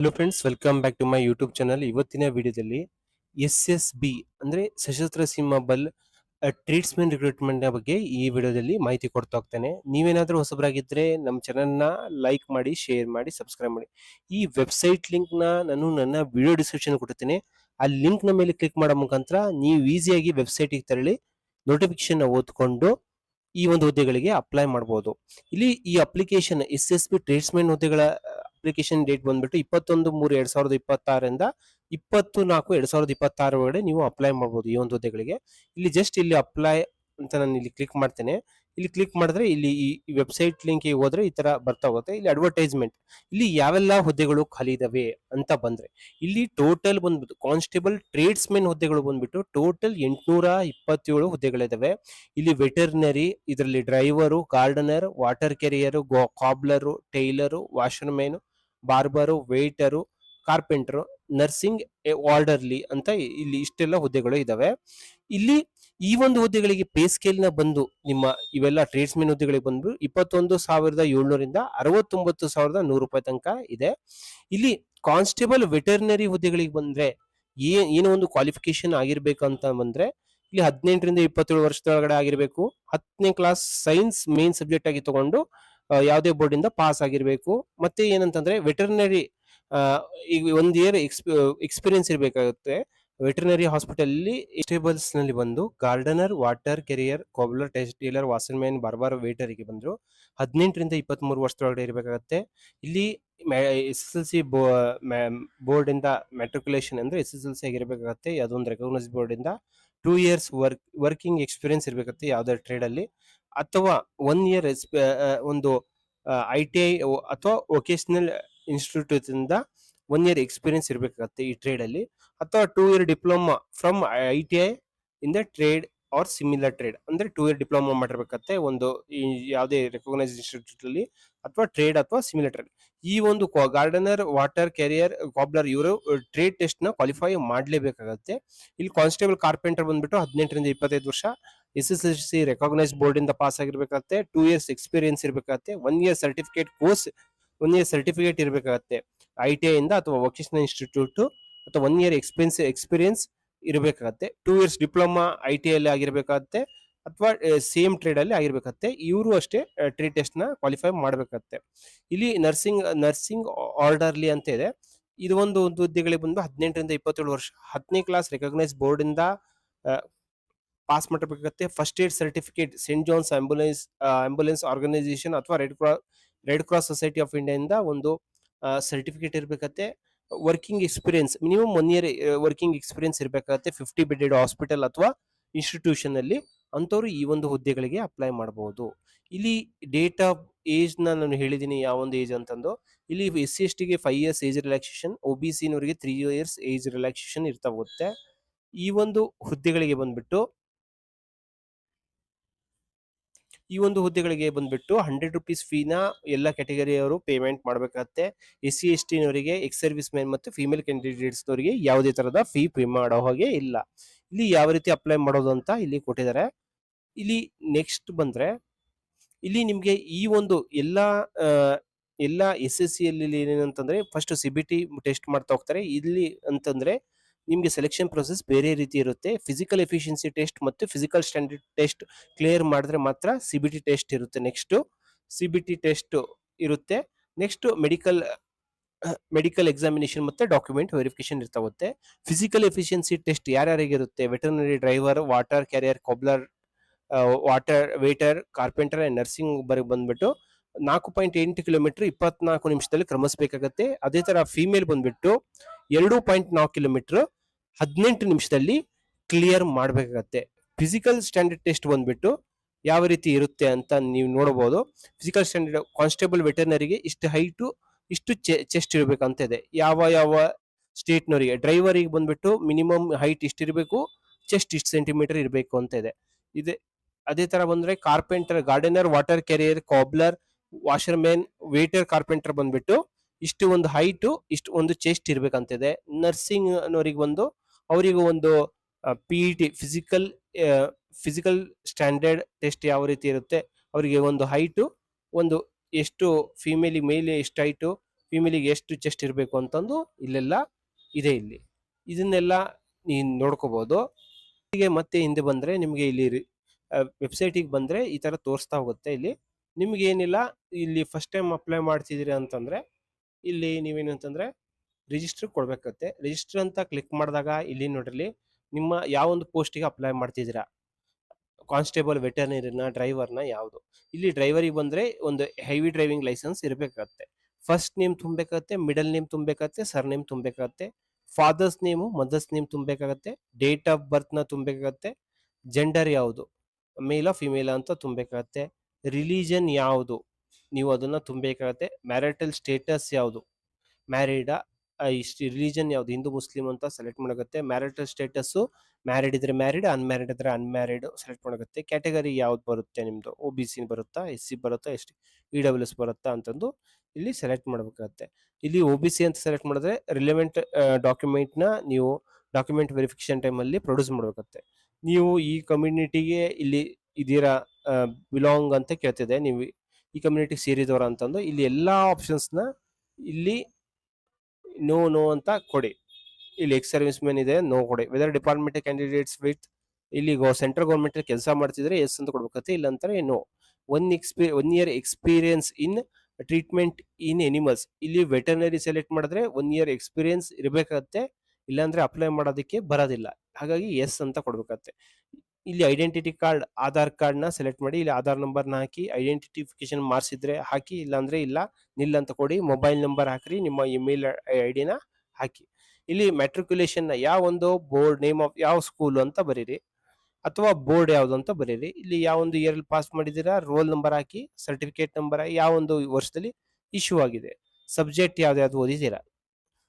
Hello friends, welcome back to my YouTube channel. ಇವತ್ತಿನ ವಿಡಿಯೋದಲ್ಲಿ SSB ಅಂದ್ರೆ ಸಶಸ್ತ್ರ ಸೀಮಾ ಬಲ್ ಟ್ರೇಡ್ಸ್ಮನ್ ರಿಕ್ರೂಟ್ಮೆಂಟ್ ಬಗ್ಗೆ ಈ ವಿಡಿಯೋದಲ್ಲಿ ಮಾಹಿತಿ ಕೊಡ್ತಾ ಹೋಗ್ತೇನೆ. ನೀವೇನಾದ್ರೂ ಹೊಸಬರಾಗಿದ್ರೆ ನಮ್ಮ ಚಾನಲ್ನ ಲೈಕ್ ಮಾಡಿ, ಶೇರ್ ಮಾಡಿ, ಸಬ್ಸ್ಕ್ರೈಬ್ ಮಾಡಿ. ಈ ವೆಬ್ಸೈಟ್ ಲಿಂಕ್ನ ನಾನು ನನ್ನ ವಿಡಿಯೋ ಡಿಸ್ಕ್ರಿಪ್ಷನ್ ಕೊಡ್ತೀನಿ. ಆ ಲಿಂಕ್ನ ಮೇಲೆ ಕ್ಲಿಕ್ ಮಾಡೋ ಮುಖಾಂತರ ನೀವು ಈಸಿಯಾಗಿ ವೆಬ್ಸೈಟ್ಗೆ ತೆರಳಿ ನೋಟಿಫಿಕೇಶನ್ ಓದ್ಕೊಂಡು ಈ ಒಂದು ಹುದ್ದೆಗಳಿಗೆ ಅಪ್ಲೈ ಮಾಡಬಹುದು. ಇಲ್ಲಿ ಈ ಅಪ್ಲಿಕೇಶನ್ SSB ಟ್ರೇಡ್ಸ್ಮನ್ ಹುದ್ದೆಗಳ ಅಪ್ಲಿಕೇಶನ್ ಡೇಟ್ ಬಂದ್ಬಿಟ್ಟು 21/3/2026 20/4/2026 ಒಳಗಡೆ ನೀವು ಅಪ್ಲೈ ಮಾಡಬಹುದು ಈ ಒಂದು ಹುದ್ದೆಗಳಿಗೆ. ಇಲ್ಲಿ ಜಸ್ಟ್ ಇಲ್ಲಿ ಅಪ್ಲೈ ಅಂತ ನಾನು ಇಲ್ಲಿ ಕ್ಲಿಕ್ ಮಾಡ್ತೇನೆ. ಇಲ್ಲಿ ಕ್ಲಿಕ್ ಮಾಡಿದ್ರೆ ಇಲ್ಲಿ ಈ ವೆಬ್ಸೈಟ್ ಲಿಂಕ್ ಹೋದ್ರೆ ಈ ತರ ಬರ್ತಾ ಹೋಗುತ್ತೆ. ಇಲ್ಲಿ ಅಡ್ವರ್ಟೈಸ್ಮೆಂಟ್, ಇಲ್ಲಿ ಯಾವೆಲ್ಲ ಹುದ್ದೆಗಳು ಖಾಲಿ ಇದಾವೆ ಅಂತ ಬಂದ್ರೆ ಇಲ್ಲಿ ಟೋಟಲ್ ಬಂದ್ಬಿಟ್ಟು ಕಾನ್ಸ್ಟೇಬಲ್ ಟ್ರೇಡ್ಸ್ಮೆನ್ ಹುದ್ದೆಗಳು ಬಂದ್ಬಿಟ್ಟು ಟೋಟಲ್ 827 ಹುದ್ದೆಗಳಿದಾವೆ. ಇಲ್ಲಿ ವೆಟರ್ನರಿ, ಇದರಲ್ಲಿ driver, gardener, water carrier, cobbler, tailor, washerman, barber, waiter, carpenter, nursing, ward orderly ಅಂತ ಇಲ್ಲಿ ಇಷ್ಟೆಲ್ಲ ಹುದ್ದೆಗಳು ಇದಾವೆ. ಇಲ್ಲಿ ಈ ಒಂದು ಹುದ್ದೆಗಳಿಗೆ ಪೇ ಸ್ಕೇಲ್ ನ ಬಂದು ನಿಮ್ಮ ಇವೆಲ್ಲ ಟ್ರೇಡ್ಸ್ಮೆನ್ ಹುದ್ದೆಗಳಿಗೆ ಬಂದು 21,700 69,100 ರೂಪಾಯಿ ತನಕ ಇದೆ. ಇಲ್ಲಿ ಕಾನ್ಸ್ಟೇಬಲ್ ವೆಟರ್ನರಿ ಹುದ್ದೆಗಳಿಗೆ ಬಂದ್ರೆ ಏನೋ ಒಂದು ಕ್ವಾಲಿಫಿಕೇಶನ್ ಆಗಿರ್ಬೇಕು ಅಂತ ಬಂದ್ರೆ ಇಲ್ಲಿ 18ರಿಂದ 27 ವರ್ಷದೊಳಗಡೆ ಆಗಿರ್ಬೇಕು. 10ನೇ ಕ್ಲಾಸ್ ಸೈನ್ಸ್ ಮೇನ್ ಸಬ್ಜೆಕ್ಟ್ ಆಗಿ ತಗೊಂಡು ಯಾವುದೇ ಬೋರ್ಡ್ ಇಂದ ಪಾಸ್ ಆಗಿರ್ಬೇಕು. ಮತ್ತೆ ಏನಂತಂದ್ರೆ ವೆಟರ್ನರಿ ಈಗ 1 ಇಯರ್ ಎಕ್ಸ್ಪೀರಿಯನ್ಸ್ ಇರಬೇಕಾಗುತ್ತೆ. ವೆಟರ್ನರಿ ಹಾಸ್ಪಿಟಲ್ ಸ್ಟೇಬಲ್ಸ್ ನಲ್ಲಿ ಬಂದು gardener, water carrier, cobbler, tailor, washerman, barber, ವೇಟರ್ಗೆ ಬಂದ್ರು 18ರಿಂದ 23 ವರ್ಷದೊಳಗಡೆ ಇರಬೇಕಾಗತ್ತೆ. ಇಲ್ಲಿ SSLC ಬೋರ್ಡ್ ಇಂದ ಮ್ಯಾಟ್ರಿಕ್ಯುಲೇಷನ್ ಅಂದ್ರೆ SSLC ಆಗಿರ್ಬೇಕಾಗತ್ತೆ. ಅದೊಂದು ರೆಕಗ್ನೈಸ್ ಬೋರ್ಡ್ ಇಂದ 2 ಇಯರ್ಸ್ ವರ್ಕಿಂಗ್ ಎಕ್ಸ್ಪೀರಿಯನ್ಸ್ ಇರಬೇಕಾಗುತ್ತೆ ಯಾವ್ದಾರ ಟ್ರೇಡ್ ಅಲ್ಲಿ, ಅಥವಾ 1 ಇಯರ್ ಒಂದು ITI ಅಥವಾ ವೊಕೇಶನಲ್ ಇನ್ಸ್ಟಿಟ್ಯೂಟ್ ಇಂದ 1 ಇಯರ್ ಎಕ್ಸ್ಪೀರಿಯನ್ಸ್ ಇರಬೇಕಾಗತ್ತೆ ಈ ಟ್ರೇಡ್ ಅಲ್ಲಿ, ಅಥವಾ 2 year diploma from ITI in the trade R similar trade ಅಂದ್ರೆ 2 ಇಯರ್ ಡಿಪ್ಲೊಮಾ ಮಾಡಿರ್ಬೇಕಾಗತ್ತೆ ಒಂದು ಯಾವುದೇ ರೆಕಗ್ನೈಸ್ ಇನ್ಸ್ಟಿಟ್ಯೂಟ್ ಅಲ್ಲಿ, ಅಥವಾ ಟ್ರೇಡ್ ಅಥವಾ ಸಿಮಿಲರ್ ಟ್ರೇಡ್. ಈ ಒಂದು ಗಾರ್ಡನರ್, ವಾಟರ್ ಕೆರಿಯರ್, ಕಾಬ್ಲರ್ ಇವರು ಟ್ರೇಡ್ ಟೆಸ್ಟ್ ನ ಕ್ವಾಲಿಫೈ ಮಾಡಲೇಬೇಕಾಗತ್ತೆ. ಇಲ್ಲಿ ಕಾನ್ಸ್ಟೇಬಲ್ ಕಾರ್ಪೆಂಟರ್ ಬಂದ್ಬಿಟ್ಟು 18ರಿಂದ 25 ವರ್ಷ, SSLC ರೆಕಗ್ನೈಸ್ ಬೋರ್ಡ್ ಇಂದ ಪಾಸ್ ಆಗಿರ್ಬೇಕಾಗತ್ತೆ. 2 ಇಯರ್ಸ್ ಎಕ್ಸ್ಪೀರಿಯನ್ಸ್ ಇರಬೇಕಾಗತ್ತೆ. 1 year certificate course, 1 year certificate ಇರಬೇಕಾಗತ್ತೆ ITI ಇಂದ ಅಥವಾ ವೊಕೇಶನಲ್ ಇನ್ಸ್ಟಿಟ್ಯೂಟ್, ಅಥವಾ 1 ಇಯರ್ ಎಕ್ಸ್ಪೀರಿಯನ್ಸ್ ಇರಬೇಕಾಗತ್ತೆ. 2 ಇಯರ್ಸ್ ಡಿಪ್ಲೊಮಾ ITI ಅಲ್ಲಿ ಆಗಿರ್ಬೇಕಾಗತ್ತೆ, ಅಥವಾ ಸೇಮ್ ಟ್ರೇಡ್ ಅಲ್ಲಿ ಆಗಿರ್ಬೇಕಾಗತ್ತೆ. ಇವರು ಅಷ್ಟೇ ಟ್ರೇಡ್ ಟೆಸ್ಟ್ ನ ಕ್ವಾಲಿಫೈ ಮಾಡಬೇಕಾಗತ್ತೆ. ಇಲ್ಲಿ ನರ್ಸಿಂಗ್ ಆರ್ಡರ್ಲಿ ಅಂತ ಇದೆ. ಇದು ಒಂದು ಹುದ್ದೆಗಳಿಗೆ ಬಂದು 18ರಿಂದ 27 ವರ್ಷ, 10ನೇ ಕ್ಲಾಸ್ ರೆಕಗ್ನೈಸ್ ಬೋರ್ಡ್ ಇಂದ ಪಾಸ್ ಮಾಡಿರ್ಬೇಕಾಗತ್ತೆ. First aid certificate saint John's ambulance organisation ಅಥವಾ red cross society of India ಇಂದ ಒಂದು ಸರ್ಟಿಫಿಕೇಟ್ ಇರಬೇಕಾಗತ್ತೆ. Working experience minimum 1 year working experience ಇರಬೇಕಾಗತ್ತೆ 50 ಬೆಡೆಡ್ ಹಾಸ್ಪಿಟಲ್ ಅಥವಾ ಇನ್ಸ್ಟಿಟ್ಯೂಷನ್ ಅಲ್ಲಿ. ಅಂತವ್ರು ಈ ಒಂದು ಹುದ್ದೆಗಳಿಗೆ ಅಪ್ಲೈ ಮಾಡಬಹುದು. ಇಲ್ಲಿ ಡೇಟ್ ಆಫ್ ಏಜ್ ನಾನು ಹೇಳಿದೀನಿ ಯಾವ ಒಂದು ಏಜ್ ಅಂತಂದು. ಇಲ್ಲಿ SC/ST ಗೆ 5 years age relaxation, OBC ನವರಿಗೆ 3 years age relaxation ಇರ್ತಾ ಹೋಗುತ್ತೆ. ಈ ಒಂದು ಹುದ್ದೆಗಳಿಗೆ ಬಂದ್ಬಿಟ್ಟು 100 ರೂಪೀಸ್ ಫೀನ ಎಲ್ಲ ಕ್ಯಾಟಗರಿಯವರು ಪೇಮೆಂಟ್ ಮಾಡಬೇಕಾಗತ್ತೆ. SC/ST ನವರಿಗೆ, ಎಕ್ಸ್ ಸರ್ವಿಸ್ ಮ್ಯಾನ್ ಮತ್ತು ಫಿಮೇಲ್ ಕ್ಯಾಂಡಿಡೇಟ್ಸ್ ನವರಿಗೆ ಯಾವುದೇ ತರದ ಫೀ ಪೇ ಮಾಡೋ ಹಾಗೆ ಇಲ್ಲ. ಇಲ್ಲಿ ಯಾವ ರೀತಿ ಅಪ್ಲೈ ಮಾಡೋದು ಅಂತ ಇಲ್ಲಿ ಕೊಟ್ಟಿದ್ದಾರೆ. ಇಲ್ಲಿ ನೆಕ್ಸ್ಟ್ ಬಂದ್ರೆ ಇಲ್ಲಿ ನಿಮ್ಗೆ ಈ ಒಂದು ಎಲ್ಲ SSC ಅಲ್ಲಿ ಏನಂತಂದ್ರೆ ಫಸ್ಟ್ CBT ಟೆಸ್ಟ್ ಮಾಡ್ತಾ ಹೋಗ್ತಾರೆ. ಇಲ್ಲಿ ಅಂತಂದ್ರೆ ನಿಮ್ಗೆ ಸೆಲೆಕ್ಷನ್ ಪ್ರೊಸೆಸ್ ಬೇರೆ ರೀತಿ ಇರುತ್ತೆ. ಫಿಸಿಕಲ್ ಎಫಿಷಿಯನ್ಸಿ ಟೆಸ್ಟ್ ಮತ್ತು ಫಿಸಿಕಲ್ ಸ್ಟ್ಯಾಂಡರ್ಡ್ ಟೆಸ್ಟ್ ಕ್ಲಿಯರ್ ಮಾಡಿದ್ರೆ ಮಾತ್ರ CBT ಟೆಸ್ಟ್ ಇರುತ್ತೆ. ನೆಕ್ಸ್ಟ್ CBT ಟೆಸ್ಟ್ ಇರುತ್ತೆ. ನೆಕ್ಸ್ಟ್ ಮೆಡಿಕಲ್ ಎಕ್ಸಾಮಿನೇಷನ್ ಮತ್ತೆ ಡಾಕ್ಯುಮೆಂಟ್ ವೆರಿಫಿಕೇಶನ್ ಇರ್ತಾ ಹೋಗುತ್ತೆ. ಫಿಸಿಕಲ್ ಎಫಿಷಿಯನ್ಸಿ ಟೆಸ್ಟ್ ಯಾರ್ಯಾರಿಗೆ ಇರುತ್ತೆ? Veterinary driver, water carrier, cobbler, water waiter, carpenter and nursing ಬಂದ್ಬಿಟ್ಟು 4.8 ಕಿಲೋಮೀಟರ್ 24 ನಿಮಿಷದಲ್ಲಿ ಕ್ರಮಿಸಬೇಕಾಗತ್ತೆ. ಅದೇ ತರ ಫಿಮೇಲ್ ಬಂದ್ಬಿಟ್ಟು 2.4 ಕಿಲೋಮೀಟರ್ 18 ನಿಮಿಷದಲ್ಲಿ ಕ್ಲಿಯರ್ ಮಾಡಬೇಕಾಗತ್ತೆ. ಫಿಸಿಕಲ್ ಸ್ಟ್ಯಾಂಡರ್ಡ್ ಟೆಸ್ಟ್ ಬಂದ್ಬಿಟ್ಟು ಯಾವ ರೀತಿ ಇರುತ್ತೆ ಅಂತ ನೀವು ನೋಡಬಹುದು. ಫಿಸಿಕಲ್ ಸ್ಟ್ಯಾಂಡರ್ಡ್ ಕಾನ್ಸ್ಟೇಬಲ್ ವೆಟರ್ನರಿಗೆ ಇಷ್ಟು ಹೈಟು, ಇಷ್ಟು ಚೆಸ್ಟ್ ಇರಬೇಕಂತ ಇದೆ. ಯಾವ ಸ್ಟೇಟ್ನವರಿಗೆ ಡ್ರೈವರಿಗೆ ಬಂದ್ಬಿಟ್ಟು ಮಿನಿಮಮ್ ಹೈಟ್ ಇಷ್ಟಿರಬೇಕು, ಚೆಸ್ಟ್ ಇಷ್ಟು ಸೆಂಟಿಮೀಟರ್ ಇರಬೇಕು ಅಂತ ಇದೆ. ಅದೇ ತರ ಬಂದ್ರೆ carpenter, gardener, water carrier, cobbler, washerman, waiter, carpenter ಬಂದ್ಬಿಟ್ಟು ಇಷ್ಟು ಒಂದು ಹೈಟು, ಇಷ್ಟು ಒಂದು ಚೆಸ್ಟ್ ಇರ್ಬೇಕಂತಿದೆ. ನರ್ಸಿಂಗ್ ನವರಿಗೆ ಬಂದು ಅವರಿಗೂ ಒಂದು PET ಫಿಸಿಕಲ್ ಸ್ಟ್ಯಾಂಡರ್ಡ್ ಟೆಸ್ಟ್ ಯಾವ ರೀತಿ ಇರುತ್ತೆ, ಅವರಿಗೆ ಒಂದು ಹೈಟು, ಒಂದು ಎಷ್ಟು ಫಿಮೇಲ್ ಮೇಲೆ ಎಷ್ಟು ಹೈಟು, ಫಿಮೇಲಿಗೆ ಎಷ್ಟು ಚೆಸ್ಟ್ ಇರಬೇಕು ಅಂತಂದು ಇಲ್ಲೆಲ್ಲ ಇದೆ. ಇಲ್ಲಿ ಇದನ್ನೆಲ್ಲ ನೀನು ನೋಡ್ಕೋಬಹುದು. ಹೀಗೆ ಮತ್ತೆ ಹಿಂದೆ ಬಂದ್ರೆ ನಿಮಗೆ ಇಲ್ಲಿ ವೆಬ್ಸೈಟಿಗೆ ಬಂದ್ರೆ ಈ ತರ ತೋರಿಸ್ತಾ ಹೋಗುತ್ತೆ. ಇಲ್ಲಿ ನಿಮ್ಗೆ ಏನಿಲ್ಲ, ಇಲ್ಲಿ ಫಸ್ಟ್ ಟೈಮ್ ಅಪ್ಲೈ ಮಾಡ್ತಿದ್ದೀರಿ ಅಂತಂದ್ರೆ ಇಲ್ಲಿ ನೀವೇನಂತಂದ್ರೆ ರಿಜಿಸ್ಟರ್ ಕೊಡ್ಬೇಕಾಗುತ್ತೆ. ರಿಜಿಸ್ಟರ್ ಅಂತ ಕ್ಲಿಕ್ ಮಾಡಿದಾಗ ಇಲ್ಲಿ ನೋಡ್ರಿ, ನಿಮ್ಮ ಯಾವ ಒಂದು ಪೋಸ್ಟಿಗೆ ಅಪ್ಲೈ ಮಾಡ್ತಿದ್ದೀರಾ, ಕಾನ್ಸ್ಟೇಬಲ್, ವೆಟರ್ನರಿನ, ಡ್ರೈವರ್ನ, ಯಾವುದು. ಇಲ್ಲಿ ಡ್ರೈವರಿಗೆ ಬಂದ್ರೆ ಒಂದು ಹೆವಿ ಡ್ರೈವಿಂಗ್ ಲೈಸೆನ್ಸ್ ಇರಬೇಕಾಗತ್ತೆ. ಫಸ್ಟ್ ನೇಮ್ ತುಂಬಬೇಕಾಗತ್ತೆ, ಮಿಡಲ್ ನೇಮ್ ತುಂಬಬೇಕಾಗತ್ತೆ, ಸರ್ ನೇಮ್ ತುಂಬಬೇಕಾಗತ್ತೆ, ಫಾದರ್ಸ್ ನೇಮು, ಮದರ್ಸ್ ನೇಮ್ ತುಂಬಬೇಕಾಗತ್ತೆ, ಡೇಟ್ ಆಫ್ ಬರ್ತ್ ನ ತುಂಬಬೇಕಾಗತ್ತೆ, ಜೆಂಡರ್ ಯಾವುದು, ಮೇಲ ಫಿಮೇಲ ಅಂತ ತುಂಬಬೇಕಾಗತ್ತೆ, ರಿಲಿಜನ್ ಯಾವುದು ನೀವು ಅದನ್ನ ತುಂಬಬೇಕಾಗತ್ತೆ, ಮ್ಯಾರಿಟಲ್ ಸ್ಟೇಟಸ್ ಯಾವುದು, ಮ್ಯಾರಿಡಾ, ಇಷ್ಟು ರಿಲಿಜನ್ ಯಾವುದು, ಹಿಂದೂ ಮುಸ್ಲಿಂ ಅಂತ ಸೆಲೆಕ್ಟ್ ಮಾಡಾಗುತ್ತೆ. ಮ್ಯಾರಿಟಲ್ ಸ್ಟೇಟಸ್ಸು ಮ್ಯಾರಿಡ್ ಇದ್ರೆ ಮ್ಯಾರಿಡ್, ಅನ್ಮ್ಯಾರಿಡ್ ಇದ್ರೆ ಅನ್ಮ್ಯಾರಿಡ್ ಸೆಲೆಕ್ಟ್ ಮಾಡಾಗುತ್ತೆ. ಕ್ಯಾಟಗರಿ ಯಾವ್ದು ಬರುತ್ತೆ ನಿಮ್ದು, ಒ ಬಿ ಸಿ ಬರುತ್ತಾ, ಎಸ್ ಸಿ ಬರುತ್ತಾ, S T, E W S ಬರುತ್ತಾ ಅಂತಂದು ಇಲ್ಲಿ ಸೆಲೆಕ್ಟ್ ಮಾಡಬೇಕಾಗತ್ತೆ. ಇಲ್ಲಿ ಒ ಬಿ ಸಿ ಅಂತ ಸೆಲೆಕ್ಟ್ ಮಾಡಿದ್ರೆ ರಿಲೆವೆಂಟ್ ಡಾಕ್ಯುಮೆಂಟ್ನ ನೀವು ಡಾಕ್ಯುಮೆಂಟ್ ವೆರಿಫಿಕೇಶನ್ ಟೈಮಲ್ಲಿ ಪ್ರೊಡ್ಯೂಸ್ ಮಾಡಬೇಕಾಗುತ್ತೆ. ನೀವು ಈ ಕಮ್ಯುನಿಟಿಗೆ ಇಲ್ಲಿ ಇದೀರಾ, ಬಿಲಾಂಗ್ ಅಂತ ಕೇಳ್ತಿದೆ, ನೀವು ಈ ಕಮ್ಯುನಿಟಿಗೆ ಸೇರಿದವರ ಅಂತಂದು ಇಲ್ಲಿ ಎಲ್ಲಾ ಆಪ್ಷನ್ಸ್ನ ಇಲ್ಲಿ ನೋ ಅಂತ ಕೊಡಿ. ಇಲ್ಲಿ ಎಕ್ಸ್ ಸರ್ವಿಸ್ ಮೆನ್ ಇದೆ, ನೋ ಕೊಡಿ. ವೆದರ್ ಡಿಪಾರ್ಟ್ಮೆಂಟ್ ಕ್ಯಾಂಡಿಡೇಟ್ಸ್ ವಿತ್, ಇಲ್ಲಿ ಸೆಂಟ್ರಲ್ ಗೌರ್ಮೆಂಟ್ ಕೆಲಸ ಮಾಡ್ತಿದ್ರೆ ಎಸ್ ಅಂತ ಕೊಡ್ಬೇಕತ್ತೆ, ಇಲ್ಲ ಅಂತಾರೆ no. 1 year experience in treatment in animals, ಇಲ್ಲಿ ವೆಟರ್ನರಿ ಸೆಲೆಕ್ಟ್ ಮಾಡಿದ್ರೆ 1 year ಎಕ್ಸ್ಪೀರಿಯನ್ಸ್ ಇರಬೇಕಾಗತ್ತೆ, ಇಲ್ಲಾಂದ್ರೆ ಅಪ್ಲೈ ಮಾಡೋದಕ್ಕೆ ಬರೋದಿಲ್ಲ. ಹಾಗಾಗಿ ಎಸ್ ಅಂತ ಕೊಡ್ಬೇಕಾಗತ್ತೆ. ಇಲ್ಲಿ ಐಡೆಂಟಿಟಿ ಕಾರ್ಡ್, ಆಧಾರ್ ಕಾರ್ಡ್ ನ ಸೆಲೆಕ್ಟ್ ಮಾಡಿ, ಇಲ್ಲಿ ಆಧಾರ್ ನಂಬರ್ ನ ಹಾಕಿ, ಐಡೆಂಟಿಫಿಕೇಶನ್ ಮಾರ್ಕ್ಸ್ ಇದ್ರೆ ಹಾಕಿ, ಇಲ್ಲಾಂದ್ರೆ ಇಲ್ಲ, ನಿಲ್ ಅಂತ ಕೊಡಿ. ಮೊಬೈಲ್ ನಂಬರ್ ಹಾಕ್ರಿ, ನಿಮ್ಮ ಇಮೇಲ್ ಐಡಿನ ಹಾಕಿ. ಇಲ್ಲಿ ಮ್ಯಾಟ್ರಿಕ್ಯುಲೇಷನ್ ನ ಯಾವ ಒಂದು ಬೋರ್ಡ್ ನೇಮ್ ಆಫ್ ಯಾವ ಸ್ಕೂಲ್ ಅಂತ ಬರೀರಿ, ಅಥವಾ ಬೋರ್ಡ್ ಯಾವ್ದು ಅಂತ ಬರೀರಿ. ಇಲ್ಲಿ ಯಾವ ಒಂದು ಇಯರ್ ಅಲ್ಲಿ ಪಾಸ್ ಮಾಡಿದೀರಾ, ರೋಲ್ ನಂಬರ್ ಹಾಕಿ, ಸರ್ಟಿಫಿಕೇಟ್ ನಂಬರ್, ಯಾವ ಒಂದು ವರ್ಷದಲ್ಲಿ ಇಶ್ಯೂ ಆಗಿದೆ, ಸಬ್ಜೆಕ್ಟ್ ಯಾವ್ದು ಓದಿದ್ದೀರಾ,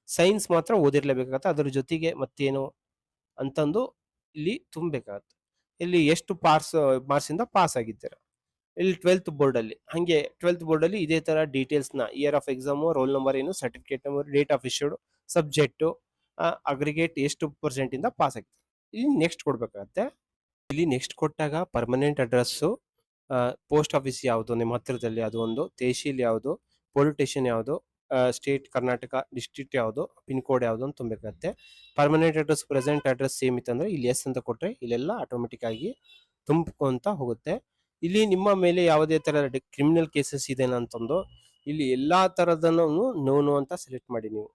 ಸೈನ್ಸ್ ಮಾತ್ರ ಓದಿರ್ಲೇಬೇಕಾಗತ್ತೆ, ಅದ್ರ ಜೊತೆಗೆ ಮತ್ತೇನು ಅಂತಂದು ಇಲ್ಲಿ ತುಂಬಬೇಕಾಗತ್ತೆ. ಇಲ್ಲಿ ಎಷ್ಟು ಮಾರ್ಕ್ಸ್ ಇಂದ ಪಾಸ್ ಆಗಿದ್ದೀರಾ. ಇಲ್ಲಿ 12th ಬೋರ್ಡ್ ಅಲ್ಲಿ ಹಂಗೆ 12th ಬೋರ್ಡ್ ಅಲ್ಲಿ ಇದೇ ತರ ಡೀಟೇಲ್ಸ್ ನ, year of exam, roll number ಏನು, certificate number, date of issued, subject, aggregate ಎಷ್ಟು ಪರ್ಸೆಂಟ್ ಇಂದ ಪಾಸ್ ಆಗಿದೆ, ಇಲ್ಲಿ ನೆಕ್ಸ್ಟ್ ಕೊಡ್ಬೇಕಾಗತ್ತೆ. ಇಲ್ಲಿ ನೆಕ್ಸ್ಟ್ ಕೊಟ್ಟಾಗ ಪರ್ಮನೆಂಟ್ ಅಡ್ರೆಸ್, ಪೋಸ್ಟ್ ಆಫೀಸ್ ಯಾವುದು ನಿಮ್ಮ ಹತ್ತಿರದಲ್ಲಿ ಅದು ಒಂದು, ತಹಶೀಲ್ ಯಾವುದು, ಪೊಲೀಸ್ ಸ್ಟೇಷನ್ ಯಾವುದು, ಸ್ಟೇಟ್ ಕರ್ನಾಟಕ, ಡಿಸ್ಟ್ರಿಕ್ಟ್ ಯಾವುದು, ಪಿನ್ ಕೋಡ್ ಯಾವುದು ಅಂತ ತುಂಬಬೇಕಾಗತ್ತೆ. Permanent address, present address same ಇತ್ತಂದ್ರೆ ಇಲ್ಲಿ ಎಸ್ ಅಂತ ಕೊಟ್ರೆ ಇಲ್ಲೆಲ್ಲ ಆಟೋಮೆಟಿಕ್ ಆಗಿ ತುಂಬ್ಕೊಂತ ಹೋಗುತ್ತೆ. ಇಲ್ಲಿ ನಿಮ್ಮ ಮೇಲೆ ಯಾವುದೇ ತರ ಕ್ರಿಮಿನಲ್ ಕೇಸಸ್ ಇದೆ ಅಂತಂದು ಇಲ್ಲಿ ಎಲ್ಲಾ ತರದನ್ನು ನೋ ಅಂತ ಸೆಲೆಕ್ಟ್ ಮಾಡಿ. ನೀವು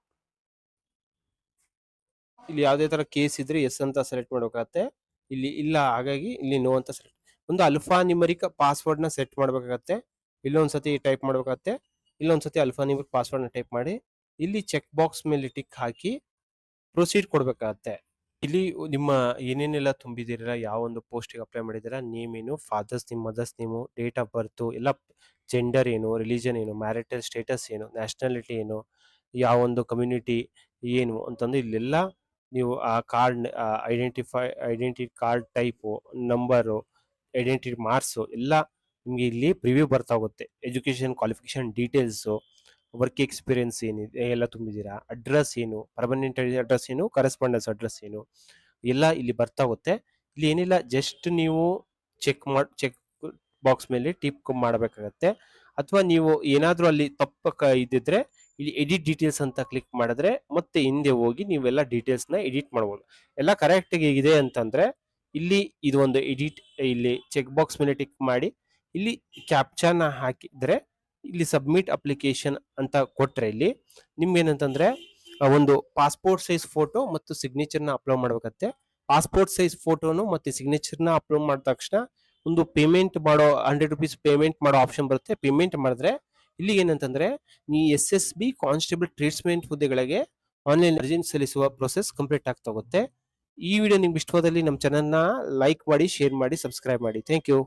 ಇಲ್ಲಿ ಯಾವುದೇ ತರ ಕೇಸ್ ಇದ್ರೆ ಎಸ್ ಅಂತ ಸೆಲೆಕ್ಟ್ ಮಾಡಬೇಕಾಗತ್ತೆ, ಇಲ್ಲಿ ಇಲ್ಲ, ಹಾಗಾಗಿ ಇಲ್ಲಿ ನೋ ಅಂತ ಸೆಲೆಕ್ಟ್. ಒಂದು ಅಲ್ಫಾ ನ್ಯೂಮರಿಕ್ ಪಾಸ್ವರ್ಡ್ ನ ಸೆಟ್ ಮಾಡ್ಬೇಕಾಗತ್ತೆ, ಇಲ್ಲೊಂದ್ಸತಿ ಟೈಪ್ ಮಾಡ್ಬೇಕಾಗತ್ತೆ, ಇಲ್ಲೊಂದ್ಸತಿ ಅಲ್ಫಾ ನ್ಯೂಮರಿಕ್ ಪಾಸ್ವರ್ಡ್ ನ ಟೈಪ್ ಮಾಡಿ, ಇಲ್ಲಿ ಚೆಕ್ ಬಾಕ್ಸ್ ಮೇಲೆ ಟಿಕ್ ಹಾಕಿ ಪ್ರೊಸೀಡ್ ಕೊಡ್ಬೇಕಾಗತ್ತೆ. ಇಲ್ಲಿ ನಿಮ್ಮ ಏನೇನೆಲ್ಲ ತುಂಬಿದಿರ, ಯಾವ ಒಂದು ಪೋಸ್ಟಿಗೆ ಅಪ್ಲೈ ಮಾಡಿದಿರಾ, ನೇಮ್ ಏನು, father's name, mother's name, date of birth ಎಲ್ಲ, ಜೆಂಡರ್ ಏನು, ರಿಲಿಜನ್ ಏನು, ಮ್ಯಾರಿಟಲ್ ಸ್ಟೇಟಸ್ ಏನು, ನ್ಯಾಷನಾಲಿಟಿ ಏನು, ಯಾವ ಒಂದು ಕಮ್ಯುನಿಟಿ ಏನು ಅಂತಂದು ಇಲ್ಲೆಲ್ಲ ನೀವು ಆ card, identity card type, number, identity marks ಎಲ್ಲ ನಿಮ್ಗೆ ಇಲ್ಲಿ ಪ್ರಿವ್ಯೂ ಬರ್ತಾ ಹೋಗುತ್ತೆ. Education qualification details, work experience ಏನಿದೆ ಎಲ್ಲ ತುಂಬಿದ್ದೀರಾ, ಅಡ್ರೆಸ್ ಏನು, ಪರ್ಮನೆಂಟ್ ಅಡ್ರೆಸ್ ಏನು, ಕರೆಸ್ಪಾಂಡೆನ್ಸ್ ಅಡ್ರೆಸ್ ಏನು, ಎಲ್ಲ ಇಲ್ಲಿ ಬರ್ತಾ ಹೋಗುತ್ತೆ. ಇಲ್ಲಿ ಏನಿಲ್ಲ, ಜಸ್ಟ್ ನೀವು ಚೆಕ್ ಬಾಕ್ಸ್ ಮೇಲೆ ಟಿಕ್ ಮಾಡಬೇಕಾಗತ್ತೆ. ಅಥವಾ ನೀವು ಏನಾದ್ರೂ ಅಲ್ಲಿ ಇದ್ದಿದ್ರೆ ಇಲ್ಲಿ ಎಡಿಟ್ ಡೀಟೇಲ್ಸ್ ಅಂತ ಕ್ಲಿಕ್ ಮಾಡಿದ್ರೆ ಮತ್ತೆ ಹಿಂದೆ ಹೋಗಿ ನೀವೆಲ್ಲ ಡೀಟೇಲ್ಸ್ ನ ಎಡಿಟ್ ಮಾಡಬಹುದು. ಎಲ್ಲ ಕರೆಕ್ಟ್ ಆಗಿ ಇದೆ ಅಂತಂದ್ರೆ ಇಲ್ಲಿ ಇದು ಒಂದು ಎಡಿಟ್, ಇಲ್ಲಿ ಚೆಕ್ ಬಾಕ್ಸ್ ಮೇಲೆ ಟಿಕ್ ಮಾಡಿ, ಇಲ್ಲಿ ಕ್ಯಾಪ್ಚಾನ ಹಾಕಿದ್ರೆ ಇಲ್ಲಿ ಸಬ್ಮಿಟ್ ಅಪ್ಲಿಕೇಶನ್ ಅಂತ ಕೊಟ್ರೆ ಇಲ್ಲಿ ನಿಮ್ಗೆ ಏನಂತಂದ್ರೆ ಒಂದು ಪಾಸ್ಪೋರ್ಟ್ ಸೈಜ್ ಫೋಟೋ ಮತ್ತು ಸಿಗ್ನೇಚರ್ ನ ಅಪ್ಲೋಡ್ ಮಾಡ್ಬೇಕತ್ತೆ. ಪಾಸ್ಪೋರ್ಟ್ ಸೈಜ್ ಫೋಟೋನು ಮತ್ತೆ ಸಿಗ್ನೇಚರ್ ನ ಅಪ್ಲೋಡ್ ಮಾಡಿದ ತಕ್ಷಣ ಒಂದು ಪೇಮೆಂಟ್ ಮಾಡೋ 100 rupees ಪೇಮೆಂಟ್ ಮಾಡೋ ಆಪ್ಷನ್ ಬರುತ್ತೆ. ಪೇಮೆಂಟ್ ಮಾಡಿದ್ರೆ ಇಲ್ಲಿ ಏನಂತಂದ್ರೆ ಈ SSB ಕಾನ್ಸ್ಟೇಬಲ್ ಟ್ರೀಟ್ಮೆಂಟ್ ಹುದ್ದೆಗಳಿಗೆ ಆನ್ಲೈನ್ ಅರ್ಜಿ ಸಲ್ಲಿಸುವ ಪ್ರೊಸೆಸ್ ಕಂಪ್ಲೀಟ್ ಆಗ್ತಾ ಹೋಗುತ್ತೆ. ಈ ವಿಡಿಯೋ ನಿಮ್ಗೆ ಇಷ್ಟವಾದಲ್ಲಿ ನಮ್ಮ ಚಾನಲ್ ನ ಲೈಕ್ ಮಾಡಿ, ಶೇರ್ ಮಾಡಿ, ಸಬ್ಸ್ಕ್ರೈಬ್ ಮಾಡಿ. Thank you.